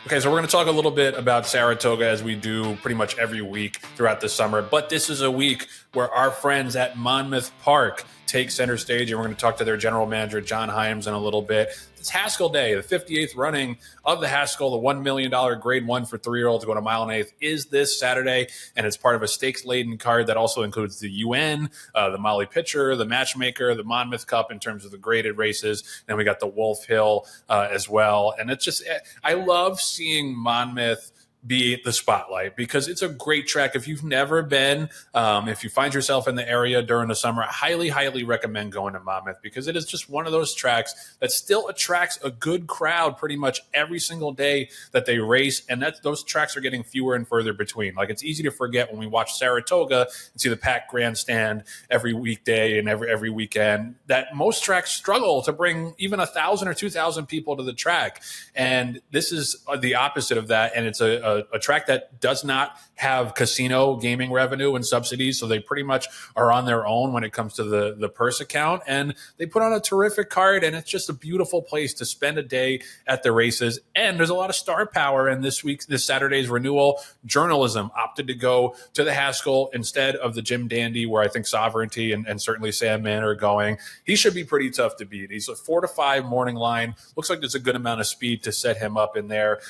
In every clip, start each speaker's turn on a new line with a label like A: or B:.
A: Okay, so we're going to talk a little bit about Saratoga as we do pretty much every week throughout the summer. But this is a week where our friends at Monmouth Park take center stage, and we're going to talk to their general manager, John Hyams, in a little bit. It's Haskell Day, the 58th running of the Haskell, the $1 million grade one for 3-year-olds going a mile and eighth, is this Saturday, and it's part of a stakes-laden card that also includes the UN, the Molly Pitcher, the Matchmaker, the Monmouth Cup in terms of the graded races, and we got the Wolf Hill as well. And it's just, I love seeing Monmouth be the spotlight because it's a great track. If you've never been, if you find yourself in the area during the summer, I highly recommend going to Monmouth because it is just one of those tracks that still attracts a good crowd pretty much every single day that they race. And those tracks are getting fewer and further between. Like, it's easy to forget when we watch Saratoga and see the packed grandstand every weekday and every weekend that most tracks struggle to bring even 1,000 or 2,000 people to the track. And this is the opposite of that. And it's a track that does not have casino gaming revenue and subsidies, so they pretty much are on their own when it comes to the purse account, and they put on a terrific card, and it's just a beautiful place to spend a day at the races. And there's a lot of star power in this Saturday's renewal. Journalism opted to go to the Haskell instead of the Jim Dandy, where I think Sovereignty and certainly Sam Mann are going. He should be pretty tough to beat. He's a 4 to 5 morning line. Looks like there's a good amount of speed to set him up in there.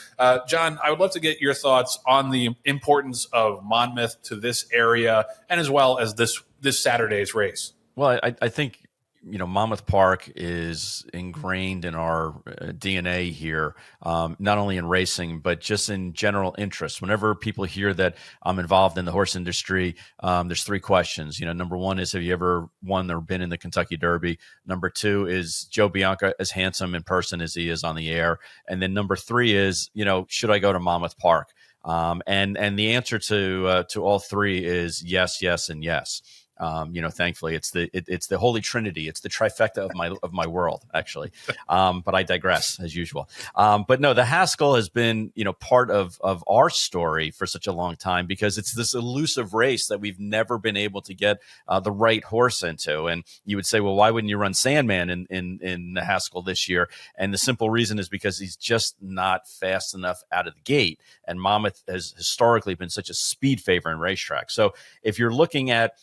A: John, I would love to get your thoughts on the importance of Monmouth to this area and as well as this Saturday's race.
B: Well, I think, Monmouth Park is ingrained in our DNA here, not only in racing, but just in general interest. Whenever people hear that I'm involved in the horse industry, there's 3 questions. Number 1 is, have you ever won or been in the Kentucky Derby? Number 2 is Joe Bianca as handsome in person as he is on the air? And then number 3 is, should I go to Monmouth Park? And the answer to all 3 is yes, yes, and yes. Thankfully, it's the Holy Trinity. It's the trifecta of my world, actually. But I digress as usual. But no, the Haskell has been, part of our story for such a long time because it's this elusive race that we've never been able to get the right horse into. And you would say, well, why wouldn't you run Sandman in the Haskell this year? And the simple reason is because he's just not fast enough out of the gate. And Monmouth has historically been such a speed favor in racetrack. So if you're looking at,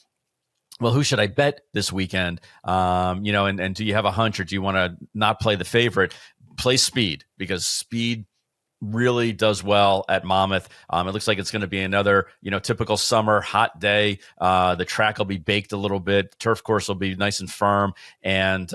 B: well, who should I bet this weekend? And do you have a hunch, or do you want to not play the favorite? Play speed, because speed really does well at Monmouth. It looks like it's going to be another, typical summer hot day. The track will be baked a little bit. Turf course will be nice and firm, and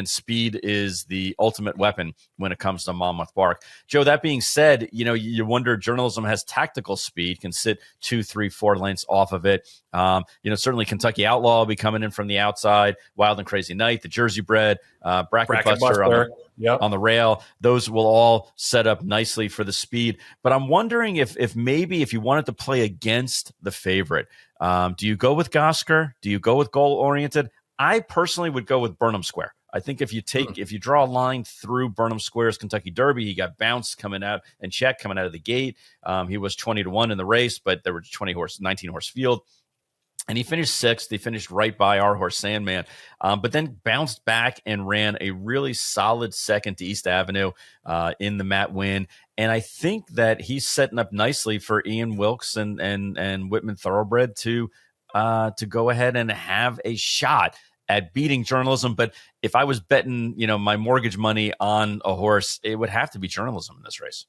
B: speed is the ultimate weapon when it comes to Monmouth Park. Joe, that being said, you wonder, journalism has tactical speed, can sit 2, 3, 4 lengths off of it. Certainly Kentucky Outlaw will be coming in from the outside. Wild and Crazy Night, the Jersey Bred, Bracket Buster on the rail. Those will all set up nicely for the speed. But I'm wondering if maybe if you wanted to play against the favorite, do you go with Gosker? Do you go with goal oriented? I personally would go with Burnham Square. I think if you draw a line through Burnham Square's Kentucky Derby, he got bounced coming out and check coming out of the gate. He was 20 to 1 in the race, but there were 19 horse field. And he finished 6th. He finished right by our horse Sandman, but then bounced back and ran a really solid second to East Avenue in the Matt win. And I think that he's setting up nicely for Ian Wilkes and Whitman Thoroughbred to go ahead and have a shot at beating journalism. But if I was betting, my mortgage money on a horse, it would have to be journalism in this race.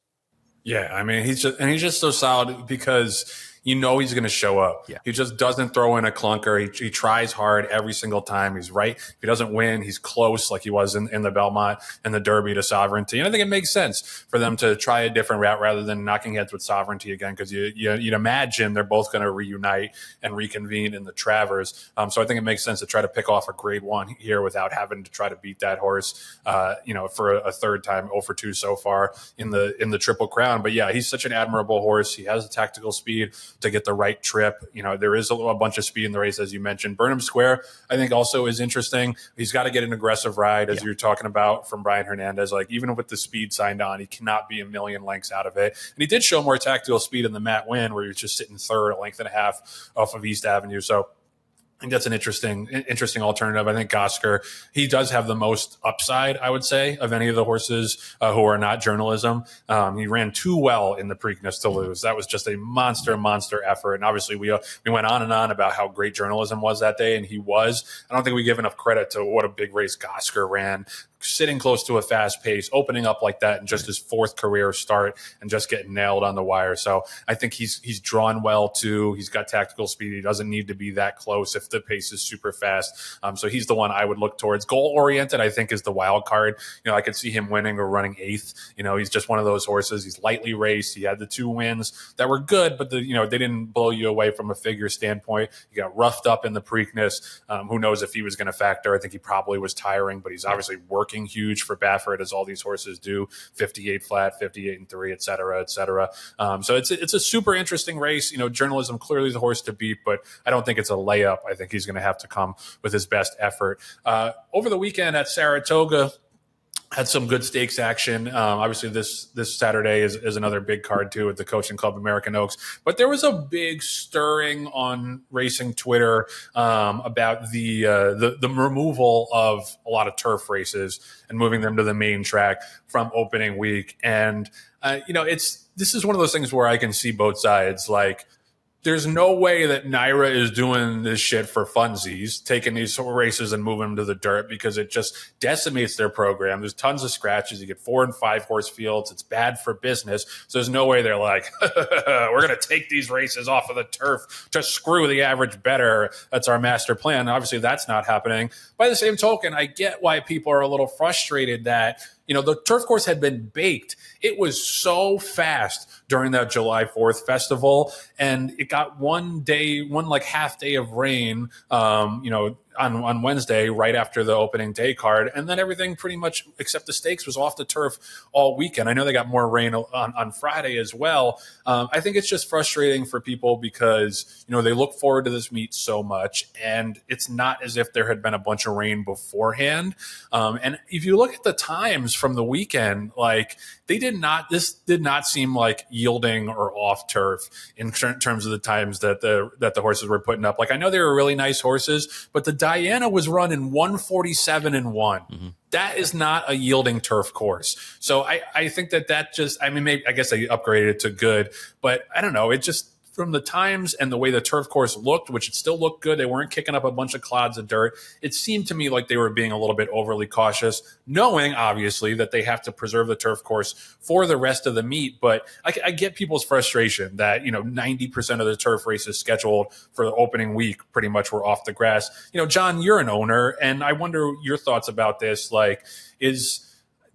A: Yeah, I mean, he's just so solid because he's going to show up.
B: Yeah.
A: He just doesn't throw in a clunker. He tries hard every single time. He's right. If he doesn't win, he's close, like he was in the Belmont and the Derby to Sovereignty. And I think it makes sense for them to try a different route rather than knocking heads with Sovereignty again, because you'd imagine they're both going to reunite and reconvene in the Travers. So I think it makes sense to try to pick off a grade 1 here without having to try to beat that horse, for a third time, 0 for 2 so far in the Triple Crown. But yeah, he's such an admirable horse. He has the tactical speed to get the right trip. There is a bunch of speed in the race, as you mentioned. Burnham Square, I think, also is interesting. He's got to get an aggressive ride, as you're talking about, from Brian Hernandez. Like, even with the speed signed on, he cannot be a million lengths out of it. And he did show more tactical speed in the Matt win, where he was just sitting third, a length and a half off of East Avenue. So I think that's an interesting alternative. I think Gosker, he does have the most upside, I would say, of any of the horses who are not journalism. He ran too well in the Preakness to lose. That was just a monster effort. And obviously, we went on and on about how great journalism was that day, and he was. I don't think we give enough credit to what a big race Gosker ran, sitting close to a fast pace, opening up like that, and just his fourth career start, and just getting nailed on the wire. So I think he's drawn well too. He's got tactical speed. He doesn't need to be that close if the pace is super fast. So he's the one I would look towards. Goal oriented, I think, is the wild card. I could see him winning or running eighth. He's just one of those horses. He's lightly raced. He had the 2 wins that were good, but they didn't blow you away from a figure standpoint. He got roughed up in the Preakness. Who knows if he was going to factor? I think he probably was tiring, but he's obviously working huge for Baffert, as all these horses do. 58 flat, 58 and 3, et cetera, et cetera. So it's a super interesting race. Journalism clearly the horse to beat, but I don't think it's a layup. I think he's going to have to come with his best effort. Over the weekend at Saratoga, had some good stakes action. Obviously, this Saturday is another big card too at the Coaching Club American Oaks. But there was a big stirring on racing Twitter about the removal of a lot of turf races and moving them to the main track from opening week. And this is one of those things where I can see both sides. Like, there's no way that Naira is doing this shit for funsies, taking these races and moving them to the dirt, because it just decimates their program. There's tons of scratches. You get 4 and 5 horse fields. It's bad for business. So there's no way they're like, we're going to take these races off of the turf to screw the average bettor. That's our master plan. Obviously, that's not happening. By the same token, I get why people are a little frustrated that the turf course had been baked. It was so fast during that July 4th festival, and it got one half day of rain, on Wednesday, right after the opening day card. And then everything pretty much, except the stakes, was off the turf all weekend. I know they got more rain on Friday as well. I think it's just frustrating for people because, they look forward to this meet so much, and it's not as if there had been a bunch of rain beforehand. And if you look at the times from the weekend, this did not seem like yielding or off turf in terms of the times that the horses were putting up. Like, I know they were really nice horses, but the Diana was running 147 and 1. Mm-hmm. That is not a yielding turf course. So I think that just, maybe, I guess they upgraded it to good, but I don't know. It just, from the times and the way the turf course looked, which it still looked good, they weren't kicking up a bunch of clods of dirt. It seemed to me like they were being a little bit overly cautious, knowing obviously that they have to preserve the turf course for the rest of the meet. But I get people's frustration that 90% of the turf races scheduled for the opening week pretty much were off the grass. John, you're an owner, and I wonder your thoughts about this.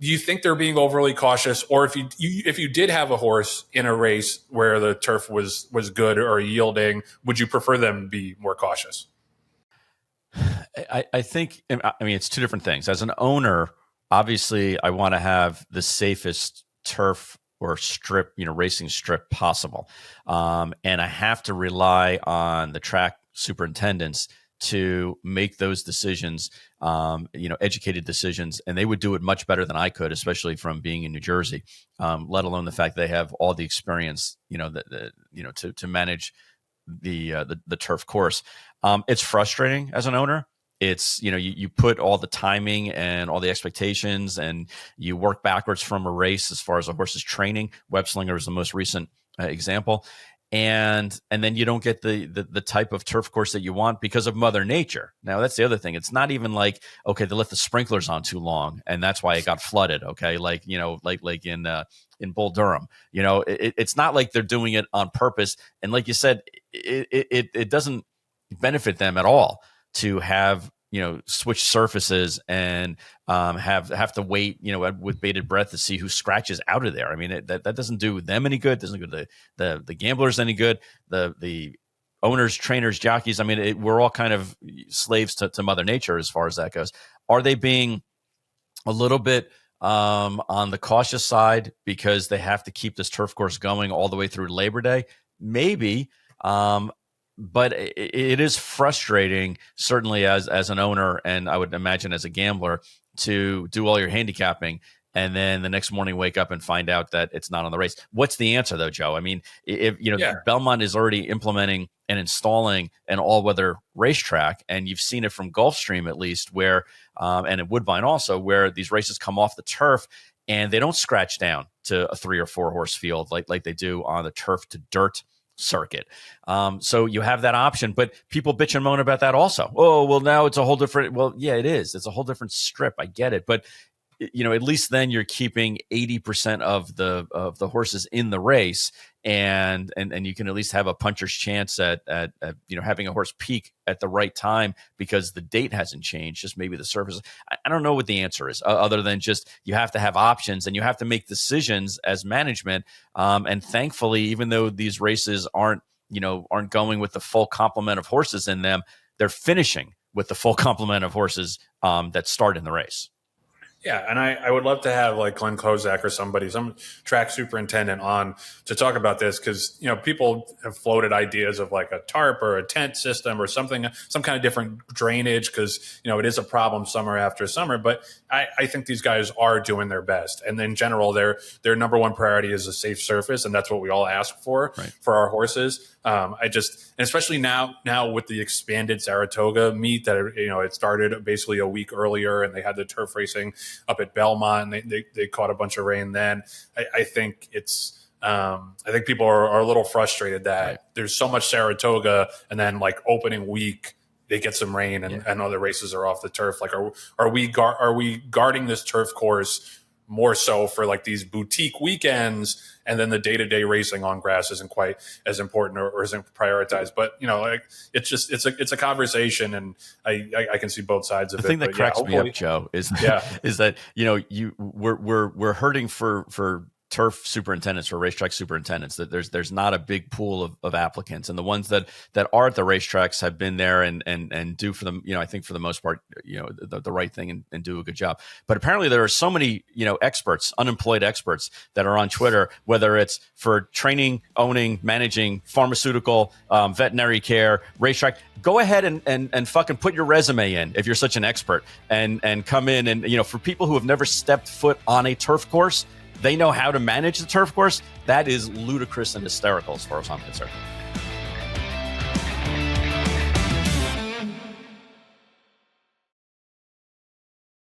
A: Do you think they're being overly cautious, or if you did have a horse in a race where the turf was good or yielding, would you prefer them be more cautious?
B: I think, it's two different things. As an owner, obviously, I want to have the safest turf or strip, racing strip possible, and I have to rely on the track superintendents to make those decisions, educated decisions, and they would do it much better than I could, especially from being in New Jersey. Let alone the fact they have all the experience, to manage the turf course. It's frustrating as an owner. It's, you put all the timing and all the expectations, and you work backwards from a race as far as a horse's training. Webslinger is the most recent example. And then you don't get the type of turf course that you want because of Mother Nature. Now, that's the other thing. It's not even like, okay, they left the sprinklers on too long, and that's why it got flooded. Okay, like in Bull Durham. It's not like they're doing it on purpose. And like you said, it doesn't benefit them at all to have switch surfaces and have to wait with bated breath to see who scratches out of there. That doesn't do them any good. Doesn't do the gamblers any good. The owners, trainers, jockeys. We're all kind of slaves to Mother Nature as far as that goes. Are they being a little bit on the cautious side because they have to keep this turf course going all the way through Labor Day? Maybe. But it is frustrating, certainly as an owner, and I would imagine as a gambler, to do all your handicapping and then the next morning wake up and find out that it's not on the race. What's the answer though, Joe? I mean, if Belmont is already implementing and installing an all-weather racetrack, and you've seen it from Gulfstream at least, where and at Woodbine also, where these races come off the turf and they don't scratch down to a 3 or 4 horse field like they do on the turf to dirt circuit. So you have that option, but people bitch and moan about that also. Oh, well, now it's a whole different. Well, yeah, it is. It's a whole different strip. I get it, but at least then you're keeping 80% of the horses in the race, and you can at least have a puncher's chance at having a horse peak at the right time because the date hasn't changed. Just maybe the surface. I don't know what the answer is, other than just you have to have options and you have to make decisions as management. And thankfully, even though these races aren't going with the full complement of horses in them, they're finishing with the full complement of horses that start in the race.
A: Yeah, and I would love to have like Glenn Kozak or some track superintendent on to talk about this, because people have floated ideas of like a tarp or a tent system or some kind of different drainage, because it is a problem summer after summer. But I think these guys are doing their best, and in general, their number one priority is a safe surface, and that's what we all ask for for our horses. Especially now with the expanded Saratoga meet that it started basically a week earlier, and they had the turf racing up at Belmont, and they caught a bunch of rain then. I think it's I think people are a little frustrated that there's so much Saratoga, and then like opening week they get some rain and other races are off the turf. Like are we guarding this turf course more so for like these boutique weekends, and then the day-to-day racing on grass isn't quite as important or isn't prioritized? But it's a conversation, and I can see both sides of it.
B: The thing that cracks me up, Joe, is that we're hurting for turf superintendents or racetrack superintendents, that there's not a big pool of applicants, and the ones that are at the racetracks have been there and do for them, I think for the most part, the right thing and do a good job. But apparently there are so many, experts, unemployed experts that are on Twitter, whether it's for training, owning, managing, pharmaceutical, veterinary care, racetrack. Go ahead and fucking put your resume in if you're such an expert, and come in, and for people who have never stepped foot on a turf course, they know how to manage the turf course. That is ludicrous and hysterical as far as I'm concerned.